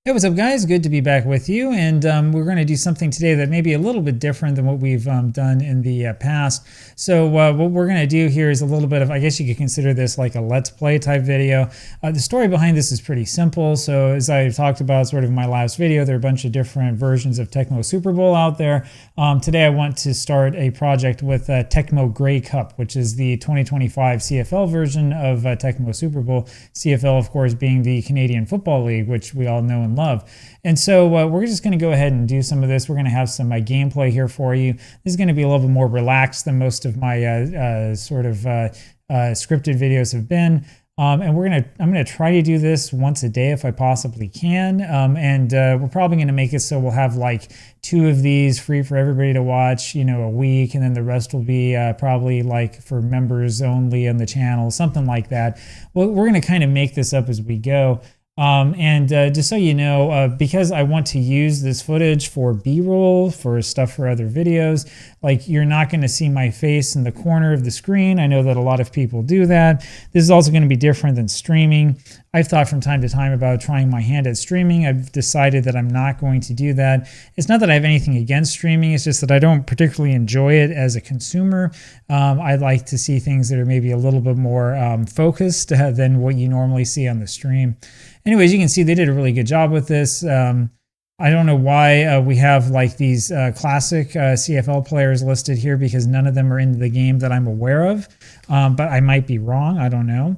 Hey, what's up, guys? Good to be back with you. And we're going to do something today that may be a little bit different than what we've done in the past. So what we're going to do here is a little bit of, I guess you could consider this like a let's play type video. The story behind this is pretty simple. So as I talked about sort of in my last video, there are a bunch of different versions of Tecmo Super Bowl out there. Today I want to start a project with Tecmo Grey Cup, which is the 2025 CFL version of Tecmo Super Bowl. CFL, of course, being the Canadian Football League, which we all know and love. And so we're just going to go ahead and do some of this. We're going to have some gameplay here for you. This is going to be a little bit more relaxed than most of my scripted videos have been. And I'm gonna try to do this once a day if I possibly can. We're probably gonna make it so we'll have like 2 of these free for everybody to watch, a week, and then the rest will be probably like for members only on the channel, something like that. Well, we're gonna kind of make this up as we go. Just so you know, because I want to use this footage for B-roll, for stuff for other videos, like you're not going to see my face in the corner of the screen. I know that a lot of people do that. This is also going to be different than streaming. I've thought from time to time about trying my hand at streaming. I've decided that I'm not going to do that. It's not that I have anything against streaming. It's just that I don't particularly enjoy it as a consumer. I'd like to see things that are maybe a little bit more focused than what you normally see on the stream. Anyways, you can see they did a really good job with this. I don't know why we have like these classic CFL players listed here, because none of them are in the game that I'm aware of, but I might be wrong. I don't know.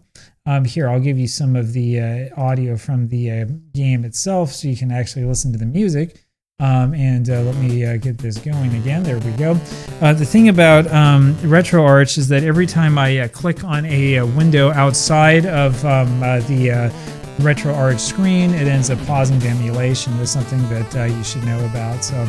Here, I'll give you some of the audio from the game itself so you can actually listen to the music. Let me get this going again. There we go. The thing about RetroArch is that every time I click on a window outside of the RetroArch screen, it ends up pausing the emulation. That's something that you should know about. So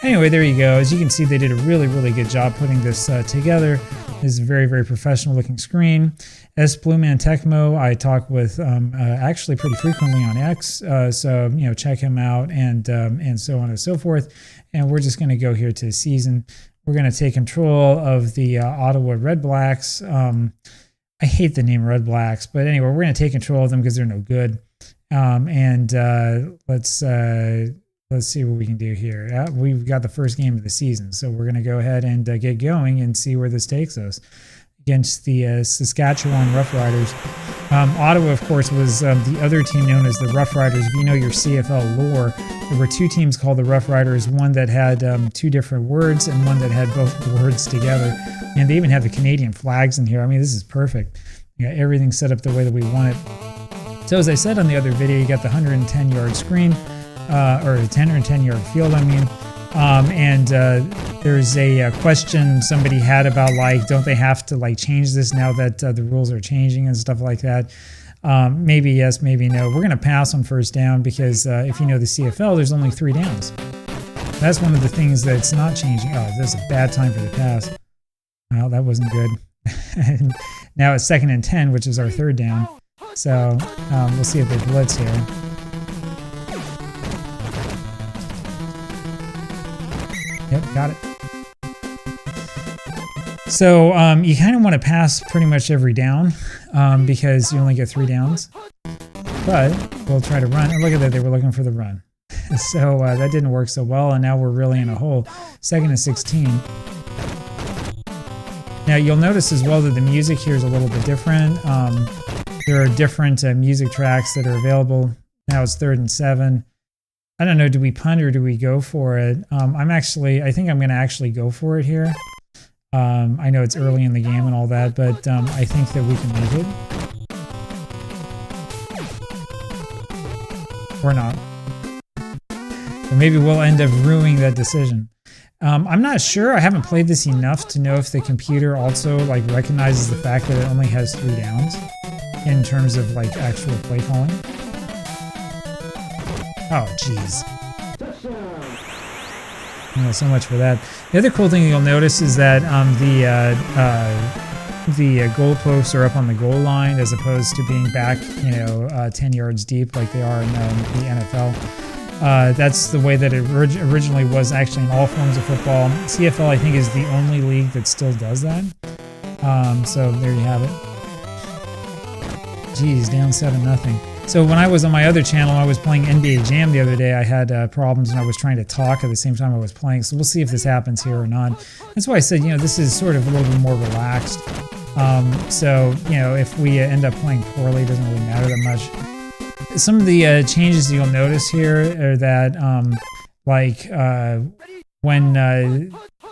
anyway, there you go. As you can see, they did a really good job putting this together. This is a very professional looking screen. S. Blueman Tecmo, I talk with actually pretty frequently on X, so check him out, and so on and so forth. And we're just going to go here to season. We're going to take control of the Ottawa Redblacks. I hate the name Redblacks, but anyway, we're going to take control of them because they're no good. Let's see what we can do here. We've got the first game of the season, so we're going to go ahead and get going and see where this takes us against the Saskatchewan Roughriders. Ottawa, of course, was the other team known as the Roughriders. If you know your CFL lore, there were 2 teams called the Roughriders, one that had 2 different words and one that had both the words together. And they even have the Canadian flags in here. I mean, this is perfect. You got everything set up the way that we want it. So as I said on the other video, you got the 110-yard screen, or the 110-yard field, I mean. There's a question somebody had about, like, don't they have to like change this now that the rules are changing and stuff like that? Maybe yes, maybe no. We're going to pass on first down because if you know the CFL, there's only 3 downs. That's one of the things that's not changing. Oh, this is a bad time for the pass. Well, that wasn't good. And now it's 2nd and 10, which is our 3rd down. So we'll see if they blitz here. Yep, got it. So you kind of want to pass pretty much every down because you only get 3 downs. But we'll try to run. And look at that, they were looking for the run. So that didn't work so well, and now we're really in a hole. 2nd and 16. Now you'll notice as well that the music here is a little bit different. There are different music tracks that are available. Now it's 3rd and 7. I don't know, do we punt or do we go for it? I think I'm going to actually go for it here. I know it's early in the game and all that, but I think that we can make it. Or not. So maybe we'll end up ruining that decision. I'm not sure. I haven't played this enough to know if the computer also like recognizes the fact that it only has 3 downs in terms of like actual play calling. Oh, jeez. So much for that. The other cool thing you'll notice is that the goalposts are up on the goal line as opposed to being back, 10 yards deep like they are in the NFL. That's the way that it originally was actually in all forms of football. CFL, I think, is the only league that still does that. So there you have it. Geez, down 7-0. So when I was on my other channel, I was playing NBA Jam the other day. I had problems and I was trying to talk at the same time I was playing. So we'll see if this happens here or not. That's why I said, you know, this is sort of a little bit more relaxed. So, you know, if we end up playing poorly, it doesn't really matter that much. Some of the changes you'll notice here are that, when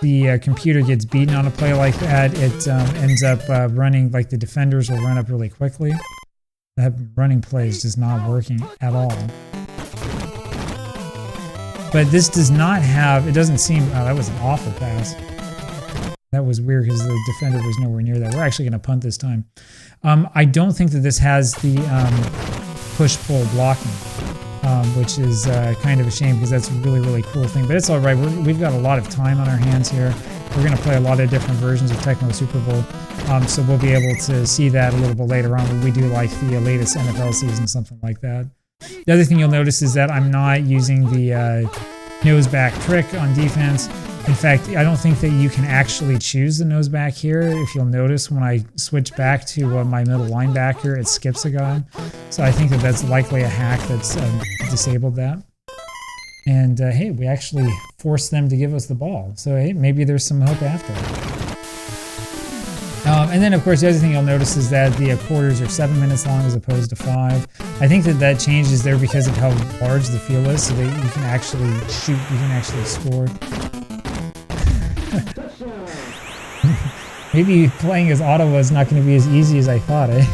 the computer gets beaten on a play like that, it ends up running, like the defenders will run up really quickly. That running play is just not working at all. But this does not have, it doesn't seem, oh, that was an awful pass. That was weird because the defender was nowhere near that. We're actually going to punt this time. I don't think that this has the push-pull blocking, which is kind of a shame because that's a really, really cool thing. But it's all right. We've got a lot of time on our hands here. We're going to play a lot of different versions of Tecmo Super Bowl. So we'll be able to see that a little bit later on when we do like the latest NFL season, something like that. The other thing you'll notice is that I'm not using the nose back trick on defense. In fact, I don't think that you can actually choose the nose back here. If you'll notice, when I switch back to my middle linebacker, it skips a guy. So I think that that's likely a hack that's disabled that. And hey, we actually forced them to give us the ball. So hey, maybe there's some hope after. And then, of course, the other thing you'll notice is that the quarters are 7 minutes long as opposed to 5. I think that that changes there because of how large the field is, so that you can actually shoot, you can actually score. Maybe playing as Ottawa is not going to be as easy as I thought, eh?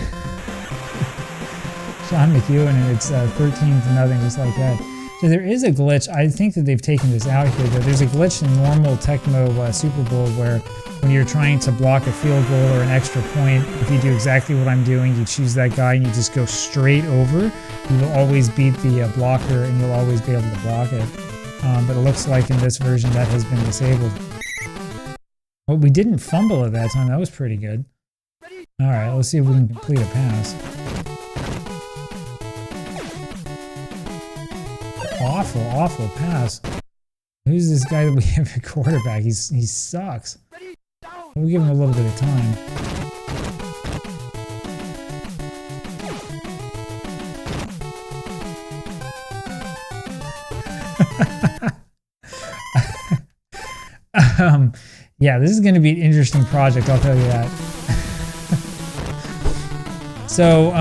Sean McEwen, and it's 13-0, just like that. So there is a glitch. I think that they've taken this out here, though. There's a glitch in normal Tecmo Super Bowl where when you're trying to block a field goal or an extra point, if you do exactly what I'm doing, you choose that guy and you just go straight over, you will always beat the blocker and you'll always be able to block it. But it looks like in this version that has been disabled. Well, we didn't fumble at that time. That was pretty good. All right, let's see if we can complete a pass. Awful, awful pass. Who's this guy that we have at quarterback? He sucks. We'll give him a little bit of time. Yeah, this is going to be an interesting project, I'll tell you that. So,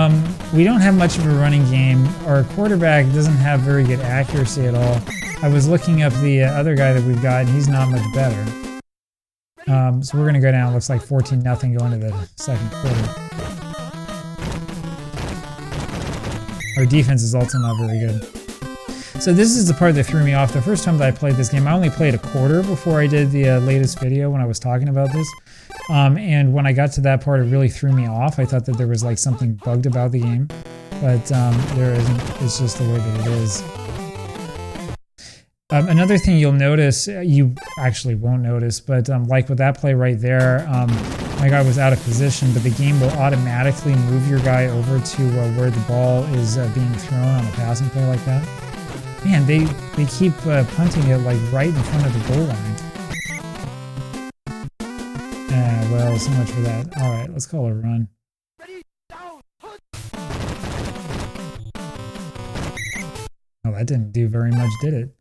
we don't have much of a running game. Our quarterback doesn't have very good accuracy at all. I was looking up the other guy that we've got, and he's not much better. So we're going to go down. It looks like 14-0 going into the second quarter. Our defense is also not very good. So this is the part that threw me off. The first time that I played this game, I only played a quarter before I did the latest video when I was talking about this. And when I got to that part, it really threw me off. I thought that there was like something bugged about the game, but there isn't. It's just the way that it is. Another thing you'll notice, you actually won't notice, but like with that play right there, my guy was out of position, but the game will automatically move your guy over to where the ball is being thrown on a passing play like that. Man, they keep punting it like right in front of the goal line. Well, so much for that. All right, let's call a run. Oh, that didn't do very much, did it?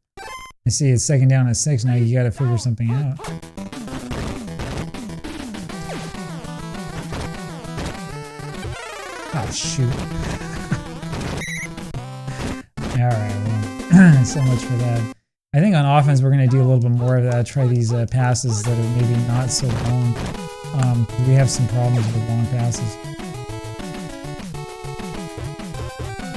I see it's 2nd down and 6. Now you got to figure something out. Oh, shoot. All right, well, so much for that. I think on offense, we're going to do a little bit more of that. Try these passes that are maybe not so long. We have some problems with long passes.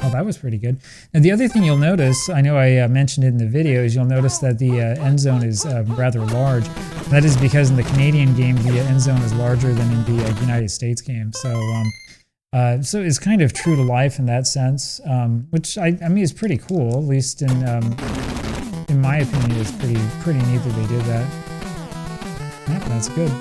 Oh, that was pretty good. And the other thing you'll notice, I know I mentioned it in the video, is you'll notice that the end zone is rather large. That is because in the Canadian game, the end zone is larger than in the United States game. So so it's kind of true to life in that sense, which I mean is pretty cool. At least in my opinion, it's pretty neat that they did that. Yep, that's good.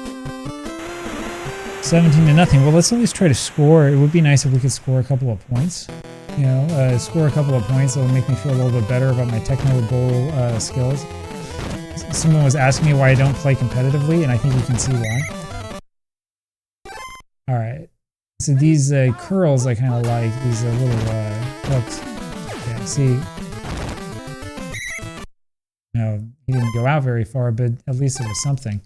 17-0. Well, let's at least try to score. It would be nice if we could score a couple of points. You know, score a couple of points that will make me feel a little bit better about my Tecmo Bowl skills. Someone was asking me why I don't play competitively, and I think you can see why. All right. So these curls I kind of like, these little hooked. Yeah, see. No, he didn't go out very far, but at least it was something.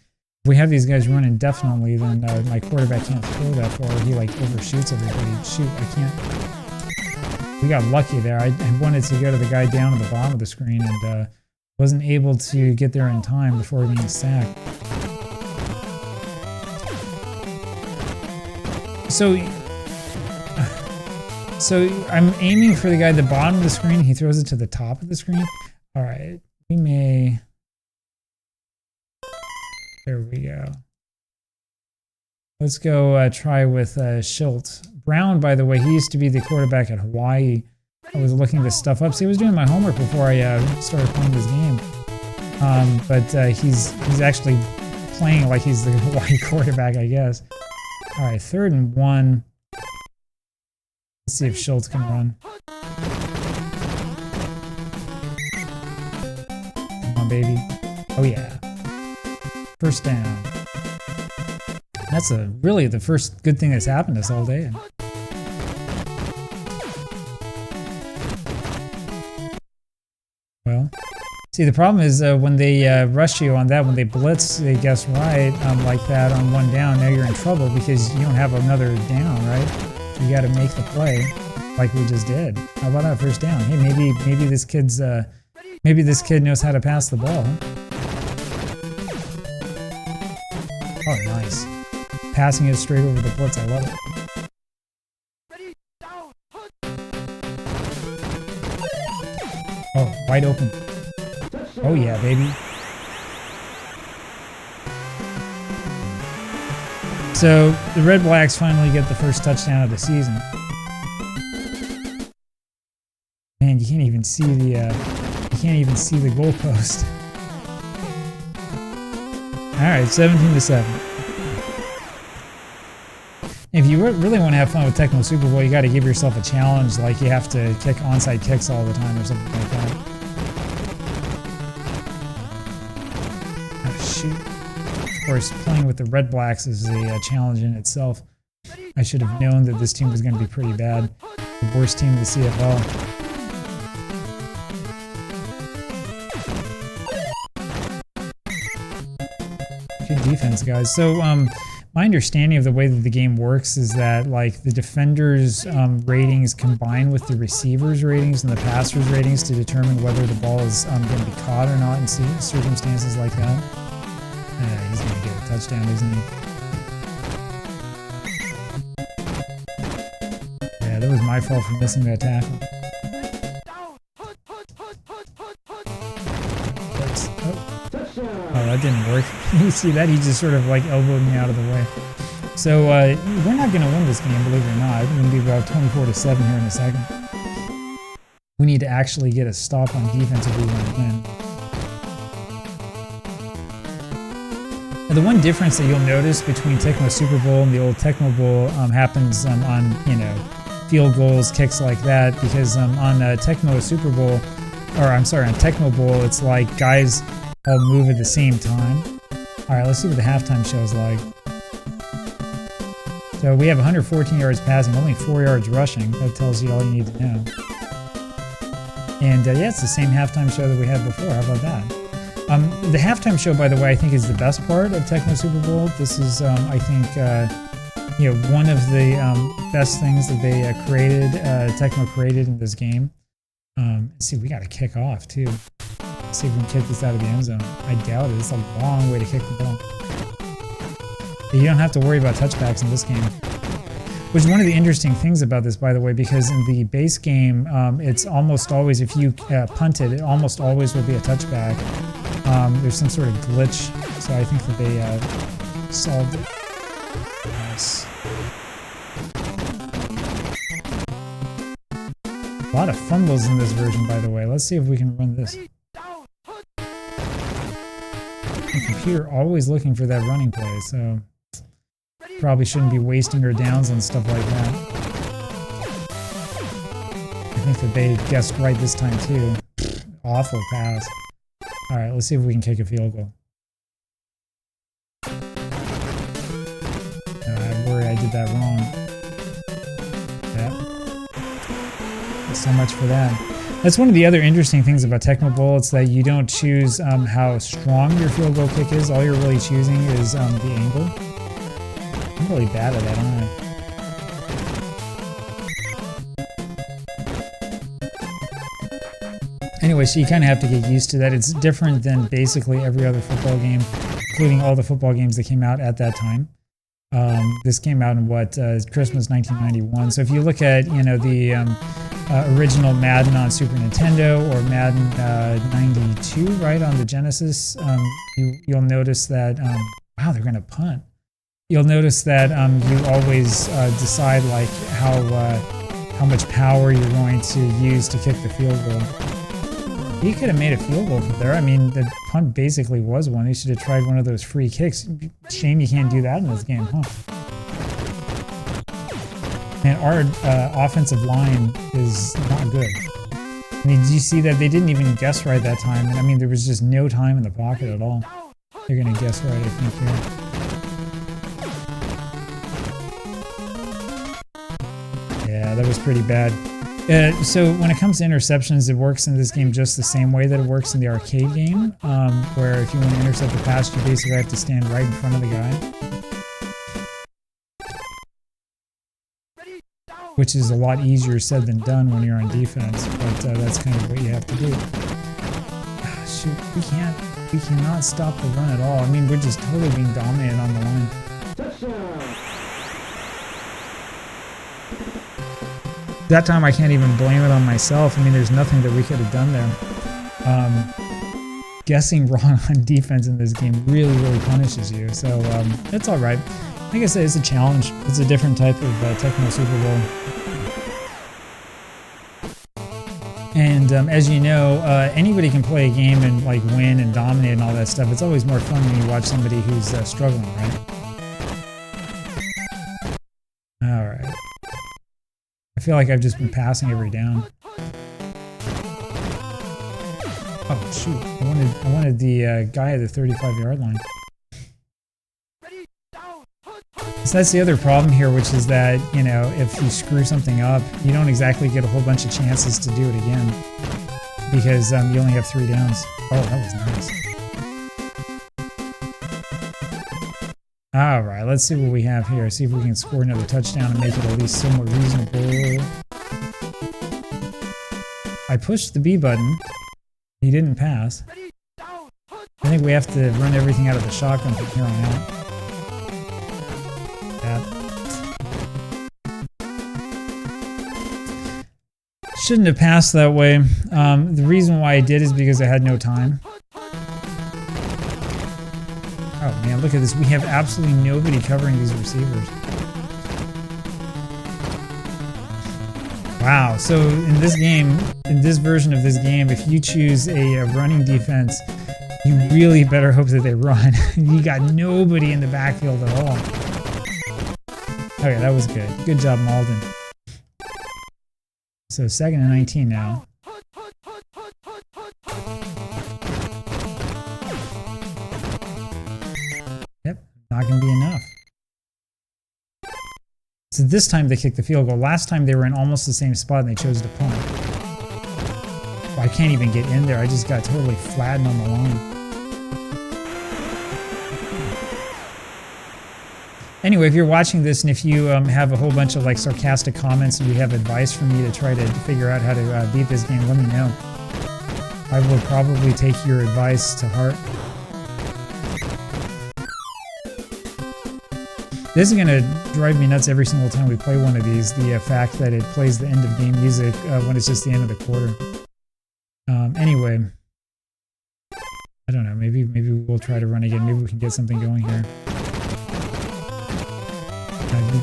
If we have these guys run indefinitely, then my quarterback can't throw that far. He like overshoots everybody. Shoot, I can't. We got lucky there. I wanted to go to the guy down at the bottom of the screen and wasn't able to get there in time before being sacked. So I'm aiming for the guy at the bottom of the screen. He throws it to the top of the screen. All right, we may. There we go. Let's go try with Schultz. Brown, by the way, he used to be the quarterback at Hawaii. I was looking this stuff up. See, I was doing my homework before I started playing this game. But he's actually playing like he's the Hawaii quarterback, I guess. All right, 3rd and 1. Let's see if Schultz can run. Come on, baby. Oh, yeah. 1st down. That's really the first good thing that's happened this all day. Well, see, the problem is when they rush you on that, when they blitz, they guess right like that on 1 down, now you're in trouble because you don't have another down, right? You got to make the play like we just did. How about that 1st down? Hey, maybe this kid knows how to pass the ball. Oh, nice. Passing it straight over the blitz. I love it. Oh, wide open. Oh, yeah, baby. So the Redblacks finally get the first touchdown of the season. Man, you can't even see the goalpost. All right, 17-7. If you really want to have fun with Tecmo Super Bowl, you got to give yourself a challenge, like you have to kick onside kicks all the time or something like that. Oh, shoot. Of course, playing with the Redblacks is a challenge in itself. I should have known that this team was going to be pretty bad. The worst team in the CFL. Good defense, guys. So, my understanding of the way that the game works is that like the defenders' ratings combine with the receivers' ratings and the passers' ratings to determine whether the ball is going to be caught or not in circumstances like that. He's going to get a touchdown, isn't he? Yeah, that was my fault for missing that tackle. Oh, that didn't work. You see that? He just sort of like elbowed me out of the way. So we're not going to win this game, believe it or not. We're going to be about 24-7 here in a second. We need to actually get a stop on defense if we want to win. And the one difference that you'll notice between Tecmo Super Bowl and the old Tecmo Bowl happens on, field goals, kicks like that, because on Tecmo Super Bowl, or I'm sorry, on Tecmo Bowl, it's like guys all move at the same time. All right, let's see what the halftime show is like. So we have 114 yards passing, only 4 yards rushing. That tells you all you need to know. And yeah, it's the same halftime show that we had before. How about that? The halftime show, by the way, I think is the best part of Tecmo Super Bowl. This is, I think, one of the best things that they Tecmo created in this game. Let's see, we got to kick off too. Let's see if we can kick this out of the end zone. I doubt it. It's a long way to kick the ball. But you don't have to worry about touchbacks in this game. Which is one of the interesting things about this, by the way, because in the base game, it's almost always, if you punt it, it almost always will be a touchback. There's some sort of glitch, so I think that they solved it. Nice. A lot of fumbles in this version, by the way. Let's see if we can run this. The computer always looking for that running play, so probably shouldn't be wasting our downs on stuff like that. I think that they guessed right this time too. Awful pass. All right, let's see if we can kick a field goal. I worry I did that wrong. Yeah. So much for that. That's one of the other interesting things about Tecmo Bowl. It's that you don't choose how strong your field goal kick is. All you're really choosing is the angle. I'm really bad at that, aren't I? Anyway, so you kind of have to get used to that. It's different than basically every other football game, including all the football games that came out at that time. This came out in Christmas 1991. So if you look at, the original Madden on Super Nintendo or Madden 92, right, on the Genesis, you'll notice that, wow, they're going to punt. You'll notice that you always decide like how much power you're going to use to kick the field goal. He could have made a field goal from there. I mean, the punt basically was one. He should have tried one of those free kicks. Shame you can't do that in this game, huh? Man, our offensive line is not good. I mean, did you see that? They didn't even guess right that time. And I mean, there was just no time in the pocket at all. They're going to guess right, I think, here. Yeah, that was pretty bad. So when it comes to interceptions, it works in this game just the same way that it works in the arcade game, where if you want to intercept the pass, you basically have to stand right in front of the guy. Which is a lot easier said than done when you're on defense, but that's kind of what you have to do. Shoot, we cannot stop the run at all. I mean, we're just totally being dominated on the line. That time I can't even blame it on myself. I mean, there's nothing that we could have done there. Guessing wrong on defense in this game really, really punishes you. So it's all right. Like I said, it's a challenge. It's a different type of Tecmo Super Bowl. And as you know, anybody can play a game and like win and dominate and all that stuff. It's always more fun when you watch somebody who's struggling, right? All right. I feel like I've just been passing every down. Oh shoot! I wanted the guy at the 35-yard line. So that's the other problem here, which is that, if you screw something up, you don't exactly get a whole bunch of chances to do it again, because you only have 3 downs. Oh, that was nice. All right, let's see what we have here. See if we can score another touchdown and make it at least somewhat reasonable. I pushed the B button. He didn't pass. I think we have to run everything out of the shotgun from here on out. Shouldn't have passed that way. The reason why I did is because I had no time. Oh man, look at this. We have absolutely nobody covering these receivers. Wow, so in this game, in this version of this game, if you choose a running defense, you really better hope that they run. You got nobody in the backfield at all. Okay, that was good. Good job, Malden. So 2nd and 19 now. Yep, not going to be enough. So this time they kicked the field goal. Last time they were in almost the same spot and they chose to punt. I can't even get in there. I just got totally flattened on the line. Anyway, if you're watching this and if you have a whole bunch of like sarcastic comments and you have advice for me to try to figure out how to beat this game, let me know. I will probably take your advice to heart. This is going to drive me nuts every single time we play one of these, the fact that it plays the end of game music when it's just the end of the quarter. Anyway, I don't know, maybe we'll try to run again. Maybe we can get something going here.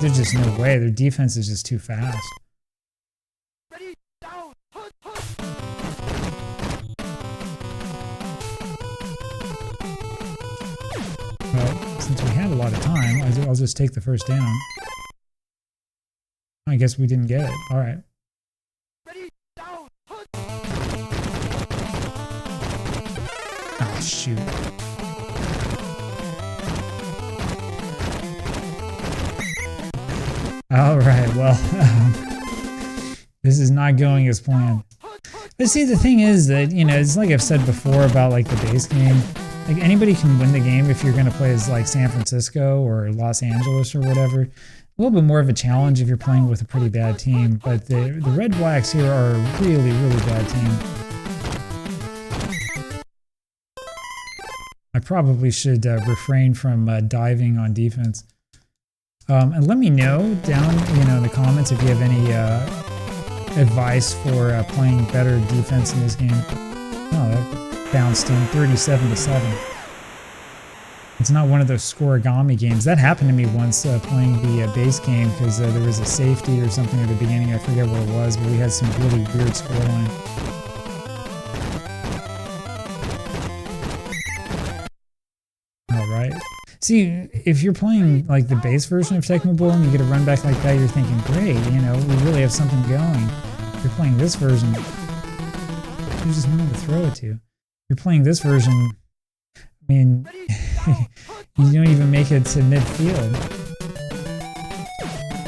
There's just no way. Their defense is just too fast. Well, since we had a lot of time, I'll just take the first down. I guess we didn't get it. All right. Oh, shoot. All right, well, This is not going as planned. But see, the thing is that, you know, it's like I've said before about like the base game. Like anybody can win the game if you're going to play as like San Francisco or Los Angeles or whatever. A little bit more of a challenge if you're playing with a pretty bad team. But the Red Blacks here are a really, really bad team. I probably should refrain from diving on defense. And let me know down, you know, in the comments if you have any advice for playing better defense in this game. Oh, that bounced in 37-7. It's not one of those scoregami games. That happened to me once playing the base game because there was a safety or something at the beginning. I forget what it was, but we had some really weird scoreline. All right. See, if you're playing like the base version of Tecmo Bowl and you get a run back like that, you're thinking, great, you know, we really have something going. If you're playing this version, there's just no one to throw it to. If you're playing this version, I mean, you don't even make it to midfield.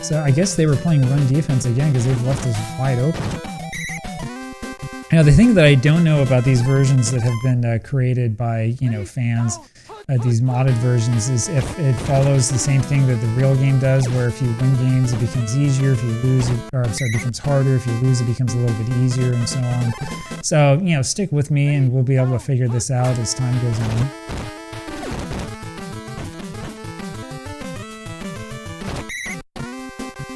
So I guess they were playing run defense again because they've left us wide open. Now, the thing that I don't know about these versions that have been created by, you know, fans, these modded versions, is if it follows the same thing that the real game does, where if you win games, it becomes easier. If you lose, it becomes harder. If you lose, it becomes a little bit easier, and so on. So, you know, stick with me, and we'll be able to figure this out as time goes on.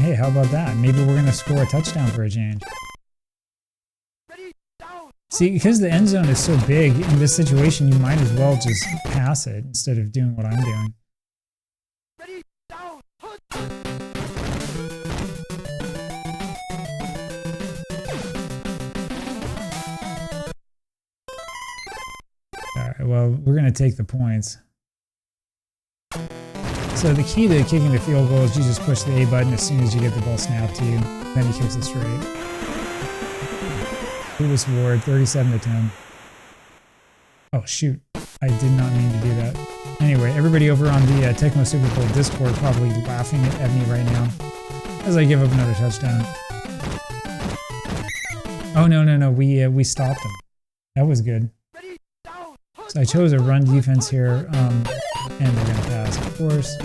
Hey, how about that? Maybe we're going to score a touchdown for a change. See, because the end zone is so big, in this situation, you might as well just pass it instead of doing what I'm doing. Alright, well, we're going to take the points. So the key to kicking the field goal is you just push the A button as soon as you get the ball snapped to you. Then he kicks it straight. Lewis Ward, 37-10. Oh, shoot. I did not mean to do that. Anyway, everybody over on the Tecmo Super Bowl Discord probably laughing at me right now as I give up another touchdown. Oh, no. We stopped them. That was good. So I chose a run defense here, and we're going to pass, of course.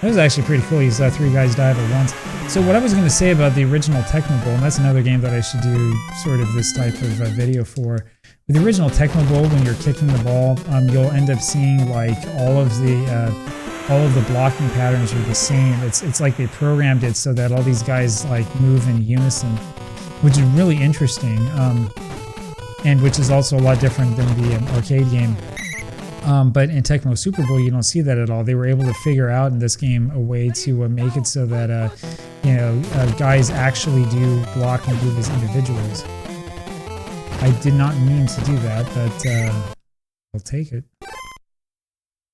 That was actually pretty cool. You saw 3 guys dive at once. So what I was going to say about the original Tecmo Bowl, and that's another game that I should do sort of this type of video for. With the original Tecmo Bowl, when you're kicking the ball, you'll end up seeing like all of the blocking patterns are the same. It's like they programmed it so that all these guys like move in unison, which is really interesting, and which is also a lot different than the arcade game. But in Tecmo Super Bowl, you don't see that at all. They were able to figure out in this game a way to make it so that you know, guys actually do block and move as individuals. I did not mean to do that, but I'll take it.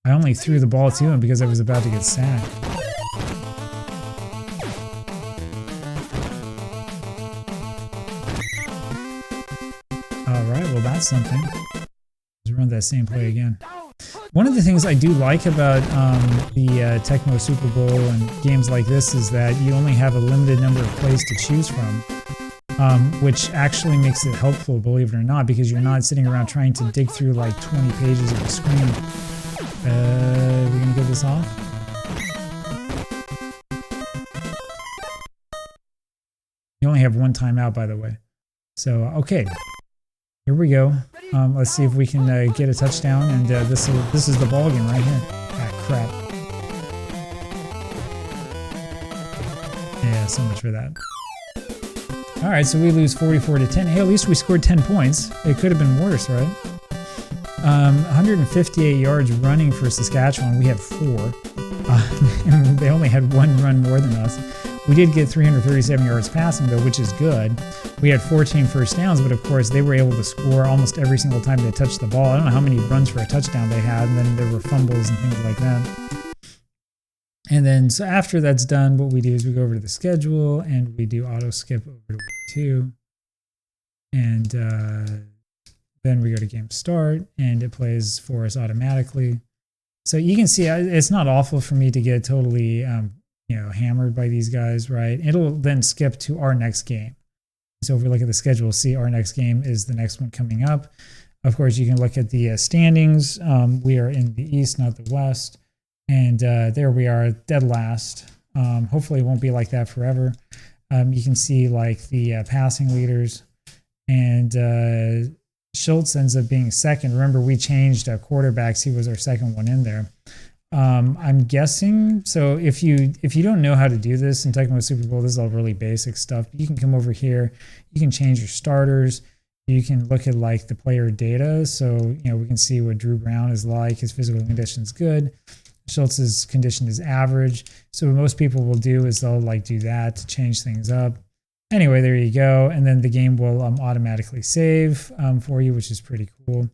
I only threw the ball to him because I was about to get sacked. Alright, well that's something. Let's run that same play again. One of the things I do like about the Tecmo Super Bowl and games like this is that you only have a limited number of plays to choose from, which actually makes it helpful, believe it or not, because you're not sitting around trying to dig through like 20 pages of the screen. We're going to get this off. You only have one timeout, by the way. So, okay. Here we go. Let's see if we can get a touchdown, and this is the ball game right here. Ah, crap. Yeah, so much for that. All right, so we lose 44-10. Hey, at least we scored 10 points. It could have been worse, right? 158 yards running for Saskatchewan. We had 4. And they only had 1 run more than us. We did get 337 yards passing, though, which is good. We had 14 first downs, but of course they were able to score almost every single time they touched the ball. I don't know how many runs for a touchdown they had, and then there were fumbles and things like that. And then, so after that's done, what we do is we go over to the schedule, and we do auto skip over to week 2. And then we go to game start, and it plays for us automatically. So you can see it's not awful for me to get totally hammered by these guys, right? It'll then skip to our next game. So if we look at the schedule, we'll see our next game is the next one coming up. Of course, you can look at the standings. We are in the East, not the West. And there we are, dead last. Hopefully it won't be like that forever. You can see like the passing leaders. And Schultz ends up being second. Remember, we changed quarterbacks. He was our second one in there. I'm guessing, so if you don't know how to do this in Tecmo Super Bowl, this is all really basic stuff. You can come over here. You can change your starters. You can look at like the player data. So, we can see what Drew Brown is like. His physical condition is good. Schultz's condition is average. So what most people will do is they'll like do that to change things up. Anyway, there you go. And then the game will automatically save for you, which is pretty cool.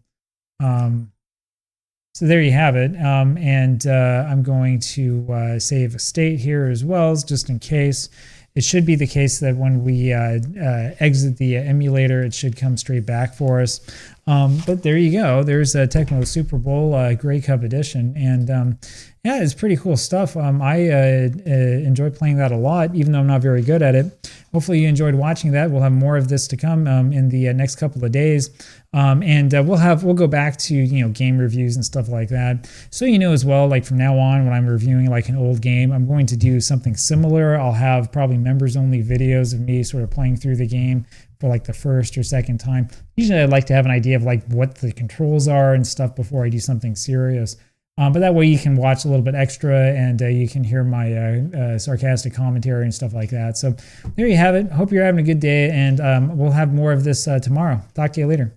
So there you have it. And I'm going to save a state here as well, just in case. It should be the case that when we exit the emulator, it should come straight back for us. But there you go. There's a Tecmo Super Bowl Grey Cup edition. And yeah, it's pretty cool stuff. I enjoy playing that a lot, even though I'm not very good at it. Hopefully you enjoyed watching that. We'll have more of this to come in the next couple of days. And we'll go back to game reviews and stuff like that. So as well, like from now on, when I'm reviewing like an old game, I'm going to do something similar. I'll have probably members only videos of me sort of playing through the game for like the first or second time. Usually I'd like to have an idea of like what the controls are and stuff before I do something serious. But that way you can watch a little bit extra and you can hear my sarcastic commentary and stuff like that. So there you have it. Hope you're having a good day, and we'll have more of this tomorrow. Talk to you later.